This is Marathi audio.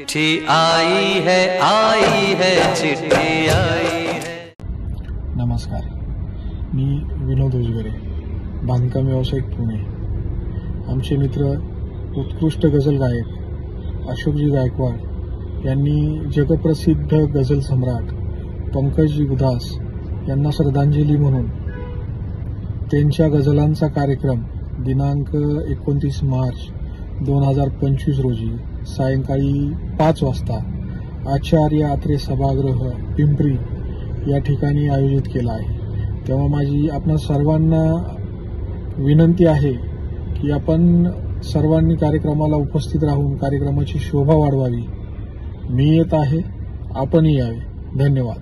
चिट्ठी आई है चिट्ठी आई है। नमस्कार, मी विनोद उजगरे, बांधकाम व्यावसायिक पुणे। आमचे मित्र उत्कृष्ट गझल गायक अशोकजी गायकवाड यांनी जगप्रसिद्ध गझल सम्राट पंकज उधास यांना श्रद्धांजली म्हणून त्यांच्या गझलांचा कार्यक्रम दिनांक 29 मार्च 2025 रोजी सायंकाळी 5 वाजता आचार्य आत्रे सभागृह पिंपरी या ठिकाणी आयोजित केला आहे। तेव्हा माझी आपणा सर्वांना विनंती आहे की आपण सर्वांनी कार्यक्रमाला उपस्थित राहून कार्यक्रमाची शोभा वाढवावी। मी येत आहे, आपणही यावे। धन्यवाद।